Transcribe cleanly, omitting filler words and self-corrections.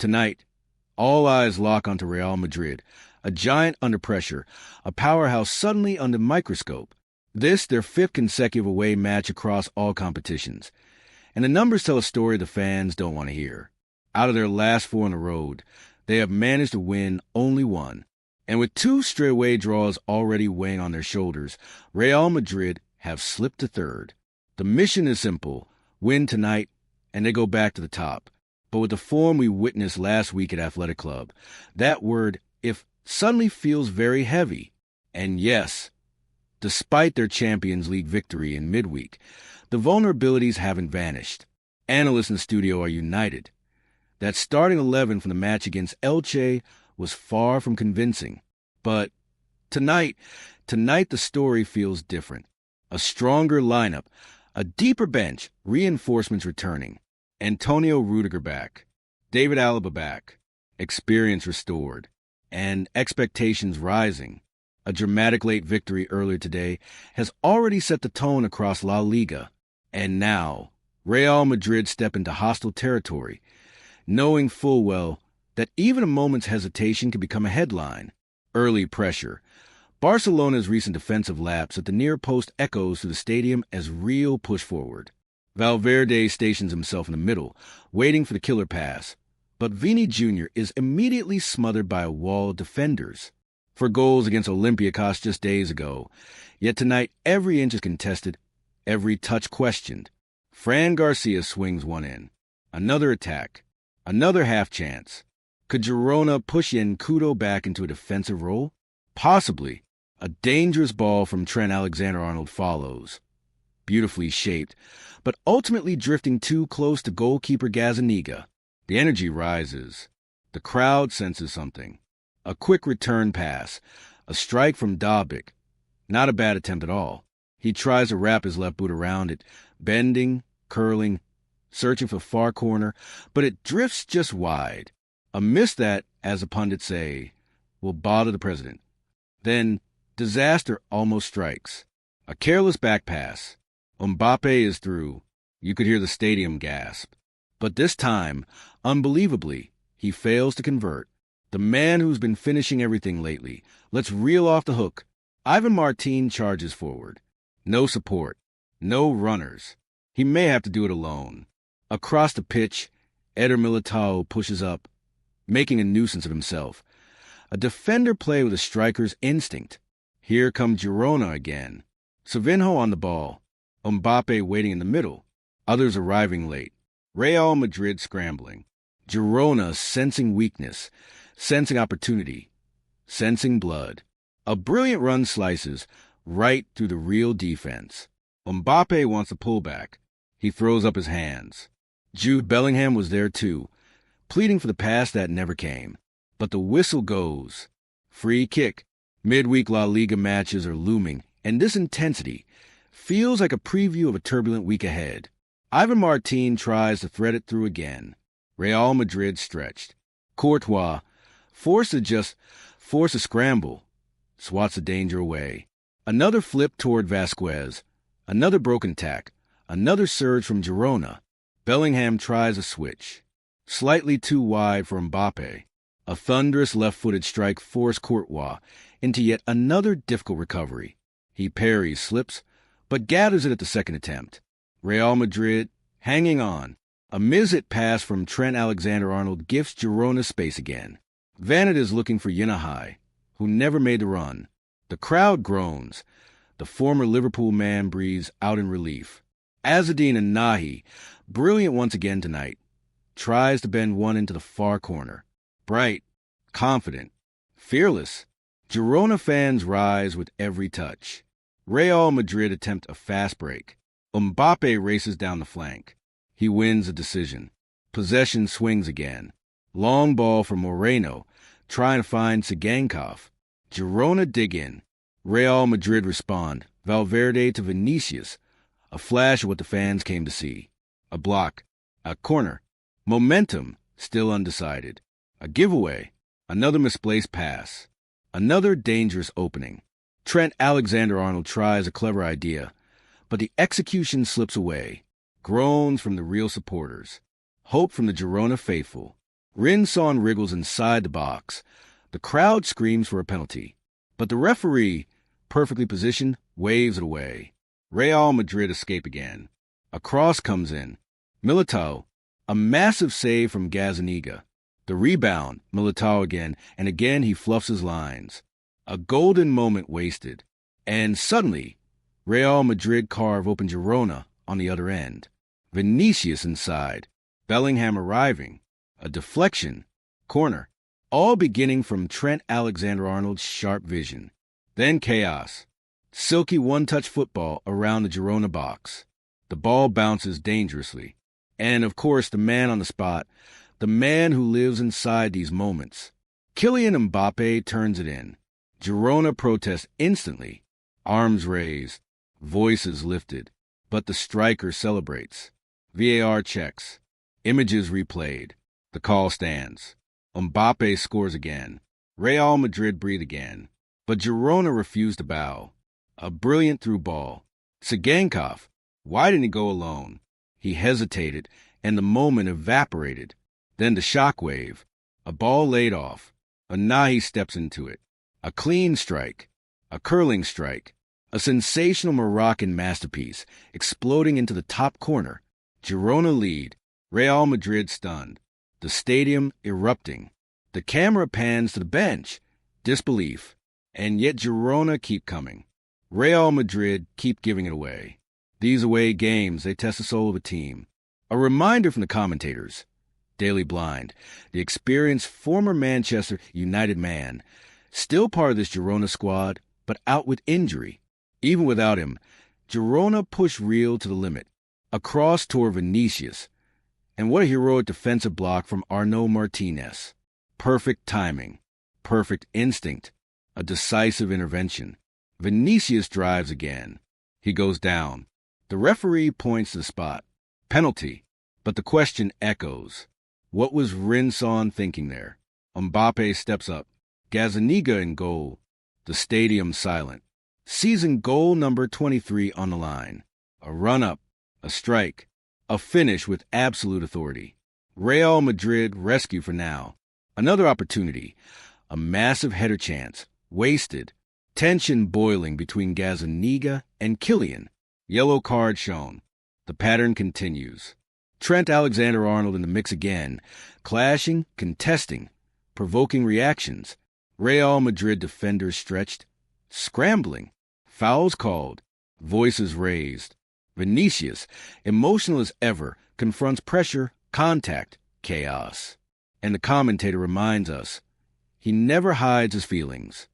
Tonight, all eyes lock onto Real Madrid, a giant under pressure, a powerhouse suddenly under microscope. This, their fifth consecutive away match across all competitions. And the numbers tell a story the fans don't want to hear. Out of their last four on the road, they have managed to win only one. And with two straightaway draws already weighing on their shoulders, Real Madrid have slipped to third. The mission is simple: win tonight, and they go back to the top. But with the form we witnessed last week at Athletic Club, that word, if, suddenly feels very heavy. And yes, despite their Champions League victory in midweek, the vulnerabilities haven't vanished. Analysts in the studio are united. That starting 11 from the match against Elche was far from convincing. But tonight the story feels different. A stronger lineup, a deeper bench, reinforcements returning. Antonio Rudiger back, David Alaba back, experience restored, and expectations rising. A dramatic late victory earlier today has already set the tone across La Liga. And now, Real Madrid step into hostile territory, knowing full well that even a moment's hesitation can become a headline. Early pressure. Barcelona's recent defensive lapse at the near post echoes through the stadium as real push forward. Valverde stations himself in the middle, waiting for the killer pass. But Vini Jr. is immediately smothered by a wall of defenders. For goals against Olympiacos just days ago, yet tonight every inch is contested, every touch questioned. Fran Garcia swings one in. Another attack. Another half chance. Could Girona push Kudo back into a defensive role? Possibly. A dangerous ball from Trent Alexander-Arnold follows. Beautifully shaped, but ultimately drifting too close to goalkeeper Gazzaniga. The energy rises. The crowd senses something. A quick return pass. A strike from Dabic. Not a bad attempt at all. He tries to wrap his left boot around it, bending, curling, searching for the far corner, but it drifts just wide. A miss that, as the pundits say, will bother the president. Then, disaster almost strikes. A careless back pass. Mbappe is through. You could hear the stadium gasp. But this time, unbelievably, he fails to convert. The man who's been finishing everything lately. Let's reel off the hook. Ivan Martinez charges forward. No support. No runners. He may have to do it alone. Across the pitch, Eder Militao pushes up, making a nuisance of himself. A defender play with a striker's instinct. Here comes Girona again. Savinho on the ball. Mbappe waiting in the middle. Others arriving late. Real Madrid scrambling. Girona sensing weakness, sensing opportunity, sensing blood. A brilliant run slices right through the real defense. Mbappe wants a pullback. He throws up his hands. Jude Bellingham was there too, pleading for the pass that never came. But the whistle goes. Free kick. Midweek La Liga matches are looming, and this intensity feels like a preview of a turbulent week ahead. Ivan Martinez tries to thread it through again. Real Madrid stretched. Courtois, forced a scramble, swats the danger away. Another flip toward Vasquez. Another broken tack. Another surge from Girona. Bellingham tries a switch. Slightly too wide for Mbappe. A thunderous left-footed strike forced Courtois into yet another difficult recovery. He parries, slips, but gathers it at the second attempt. Real Madrid hanging on. A miss-hit pass from Trent Alexander-Arnold gifts Girona space again. Vanit is looking for Anahi, who never made the run. The crowd groans. The former Liverpool man breathes out in relief. Azzedine and Anahi, brilliant once again tonight, tries to bend one into the far corner. Bright, confident, fearless. Girona fans rise with every touch. Real Madrid attempt a fast break. Mbappe races down the flank. He wins a decision. Possession swings again. Long ball from Moreno, trying to find Sagankov. Girona dig in. Real Madrid respond. Valverde to Vinicius. A flash of what the fans came to see. A block. A corner. Momentum, still undecided. A giveaway. Another misplaced pass. Another dangerous opening. Trent Alexander-Arnold tries a clever idea, but the execution slips away. Groans from the real supporters. Hope from the Girona faithful. Rinson wriggles inside the box. The crowd screams for a penalty, but the referee, perfectly positioned, waves it away. Real Madrid escape again. A cross comes in. Militao, a massive save from Gazzaniga. The rebound, Militao again, and again he fluffs his lines. A golden moment wasted. And suddenly, Real Madrid carve open Girona on the other end. Vinicius inside. Bellingham arriving. A deflection. Corner. All beginning from Trent Alexander-Arnold's sharp vision. Then chaos. Silky one-touch football around the Girona box. The ball bounces dangerously. And, of course, the man on the spot, the man who lives inside these moments. Kylian Mbappe turns it in. Girona protests instantly. Arms raised. Voices lifted. But the striker celebrates. VAR checks. Images replayed. The call stands. Mbappe scores again. Real Madrid breathe again. But Girona refused to bow. A brilliant through ball. Sagankov. Why didn't he go alone? He hesitated, and the moment evaporated. Then the shockwave. A ball laid off. Anahi steps into it. A clean strike. A curling strike. A sensational Moroccan masterpiece, exploding into the top corner. Girona lead. Real Madrid stunned. The stadium erupting. The camera pans to the bench. Disbelief. And yet Girona keep coming. Real Madrid keep giving it away. These away games, they test the soul of a team. A reminder from the commentators. Daily Blind, the experienced former Manchester United man, still part of this Girona squad, but out with injury. Even without him, Girona pushed Real to the limit. A cross toward Vinicius. And what a heroic defensive block from Arnaud Martinez. Perfect timing. Perfect instinct. A decisive intervention. Vinicius drives again. He goes down. The referee points to the spot. Penalty. But the question echoes. What was Rinson thinking there? Mbappe steps up. Gazzaniga in goal. The stadium silent. Season goal number 23 on the line. A run-up. A strike. A finish with absolute authority. Real Madrid rescue for now. Another opportunity. A massive header chance. Wasted. Tension boiling between Gazzaniga and Kylian. Yellow card shown. The pattern continues. Trent Alexander-Arnold in the mix again. Clashing, contesting, provoking reactions. Real Madrid defenders stretched. Scrambling. Fouls called. Voices raised. Vinicius, emotional as ever, confronts pressure, contact, chaos. And the commentator reminds us, he never hides his feelings.